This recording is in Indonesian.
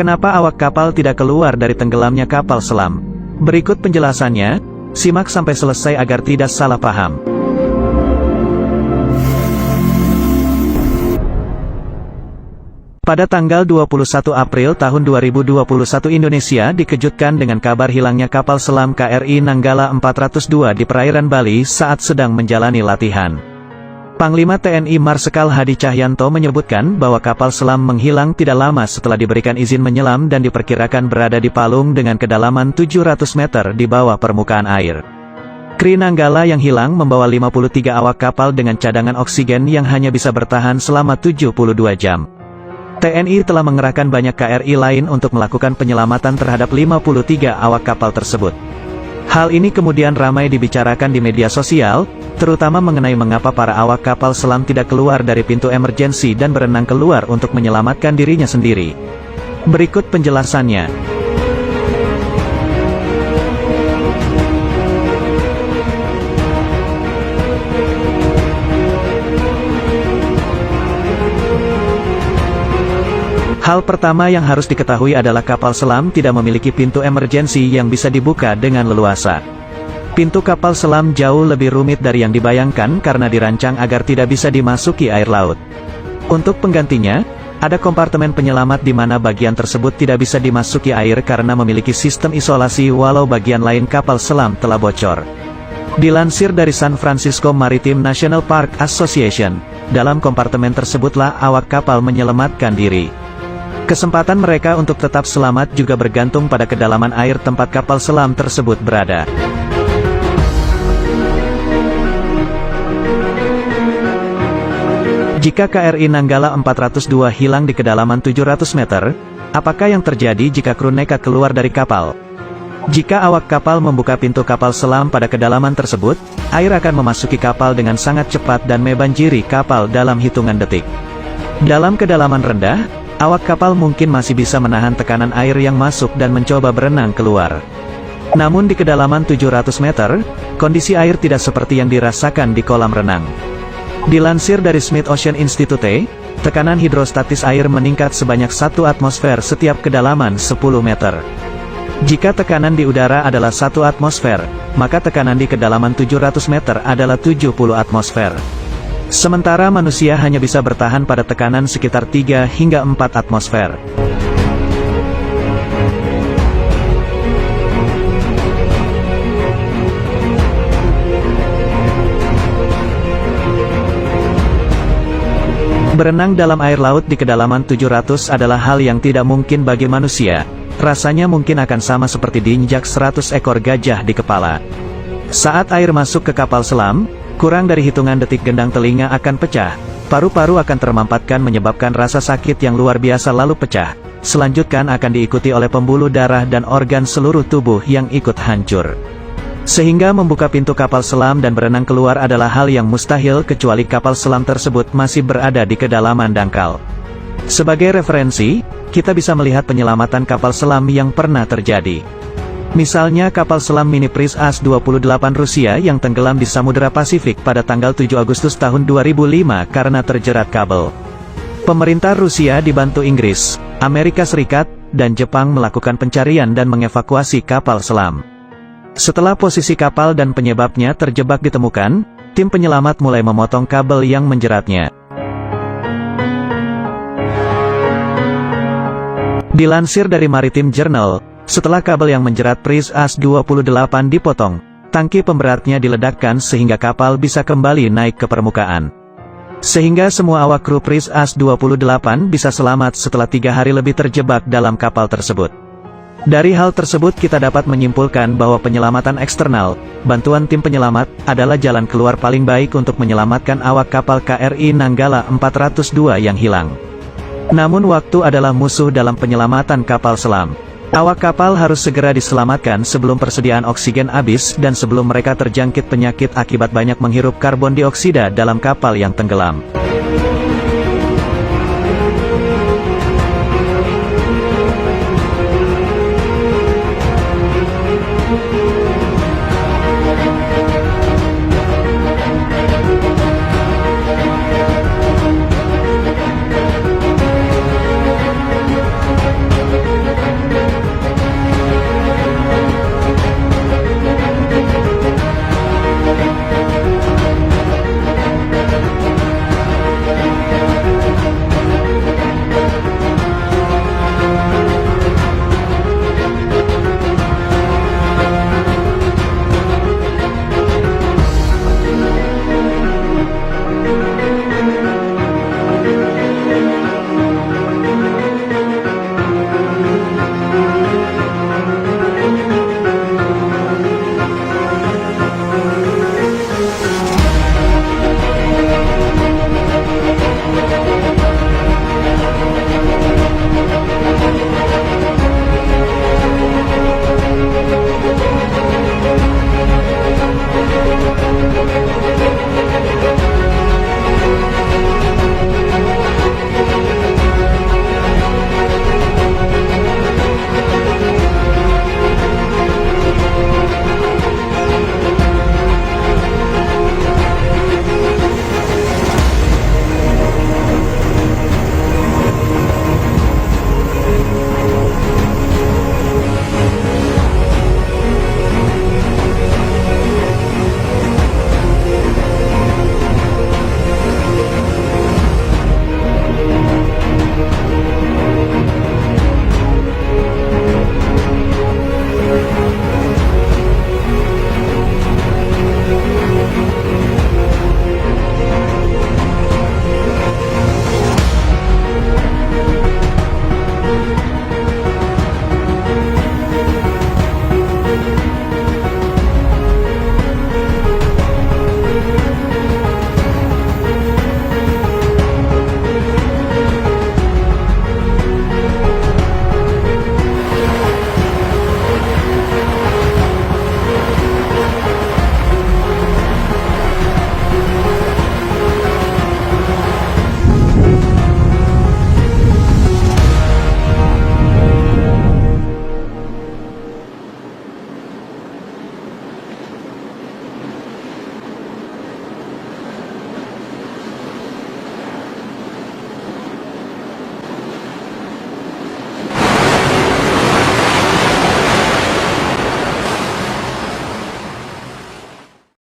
Kenapa awak kapal tidak keluar dari tenggelamnya kapal selam? Berikut penjelasannya, simak sampai selesai agar tidak salah paham. Pada tanggal 21 April tahun 2021 Indonesia dikejutkan dengan kabar hilangnya kapal selam KRI Nanggala 402 di perairan Bali saat sedang menjalani latihan. Panglima TNI Marsikal Hadi Cahyanto menyebutkan bahwa kapal selam menghilang tidak lama setelah diberikan izin menyelam dan diperkirakan berada di palung dengan kedalaman 700 meter di bawah permukaan air. KRI Nanggala yang hilang membawa 53 awak kapal dengan cadangan oksigen yang hanya bisa bertahan selama 72 jam. TNI telah mengerahkan banyak KRI lain untuk melakukan penyelamatan terhadap 53 awak kapal tersebut. Hal ini kemudian ramai dibicarakan di media sosial, terutama mengenai mengapa para awak kapal selam tidak keluar dari pintu emergensi dan berenang keluar untuk menyelamatkan dirinya sendiri. Berikut penjelasannya. Hal pertama yang harus diketahui adalah kapal selam tidak memiliki pintu emergensi yang bisa dibuka dengan leluasa. Pintu kapal selam jauh lebih rumit dari yang dibayangkan karena dirancang agar tidak bisa dimasuki air laut. Untuk penggantinya, ada kompartemen penyelamat di mana bagian tersebut tidak bisa dimasuki air karena memiliki sistem isolasi walau bagian lain kapal selam telah bocor. Dilansir dari San Francisco Maritime National Park Association, dalam kompartemen tersebutlah awak kapal menyelamatkan diri. Kesempatan mereka untuk tetap selamat juga bergantung pada kedalaman air tempat kapal selam tersebut berada. Jika KRI Nanggala 402 hilang di kedalaman 700 meter, apakah yang terjadi jika kru nekat keluar dari kapal? Jika awak kapal membuka pintu kapal selam pada kedalaman tersebut, air akan memasuki kapal dengan sangat cepat dan membanjiri kapal dalam hitungan detik. Dalam kedalaman rendah, awak kapal mungkin masih bisa menahan tekanan air yang masuk dan mencoba berenang keluar. Namun di kedalaman 700 meter, kondisi air tidak seperti yang dirasakan di kolam renang. Dilansir dari Smith Ocean Institute, tekanan hidrostatis air meningkat sebanyak 1 atmosfer setiap kedalaman 10 meter. Jika tekanan di udara adalah 1 atmosfer, maka tekanan di kedalaman 700 meter adalah 70 atmosfer. Sementara manusia hanya bisa bertahan pada tekanan sekitar 3 hingga 4 atmosfer. Berenang dalam air laut di kedalaman 700 adalah hal yang tidak mungkin bagi manusia. Rasanya mungkin akan sama seperti diinjak 100 ekor gajah di kepala. Saat air masuk ke kapal selam, kurang dari hitungan detik gendang telinga akan pecah, paru-paru akan termampatkan menyebabkan rasa sakit yang luar biasa lalu pecah. Selanjutnya akan diikuti oleh pembuluh darah dan organ seluruh tubuh yang ikut hancur. Sehingga membuka pintu kapal selam dan berenang keluar adalah hal yang mustahil kecuali kapal selam tersebut masih berada di kedalaman dangkal. Sebagai referensi, kita bisa melihat penyelamatan kapal selam yang pernah terjadi. Misalnya kapal selam mini Priz As-28 Rusia yang tenggelam di Samudra Pasifik pada tanggal 7 Agustus tahun 2005 karena terjerat kabel. Pemerintah Rusia dibantu Inggris, Amerika Serikat, dan Jepang melakukan pencarian dan mengevakuasi kapal selam. Setelah posisi kapal dan penyebabnya terjebak ditemukan, tim penyelamat mulai memotong kabel yang menjeratnya. Dilansir dari Maritime Journal, setelah kabel yang menjerat Priz As-28 dipotong, tangki pemberatnya diledakkan sehingga kapal bisa kembali naik ke permukaan. Sehingga semua awak kru Priz As-28 bisa selamat setelah 3 hari lebih terjebak dalam kapal tersebut. Dari hal tersebut kita dapat menyimpulkan bahwa penyelamatan eksternal, bantuan tim penyelamat, adalah jalan keluar paling baik untuk menyelamatkan awak kapal KRI Nanggala 402 yang hilang. Namun waktu adalah musuh dalam penyelamatan kapal selam. Awak kapal harus segera diselamatkan sebelum persediaan oksigen habis dan sebelum mereka terjangkit penyakit akibat banyak menghirup karbon dioksida dalam kapal yang tenggelam.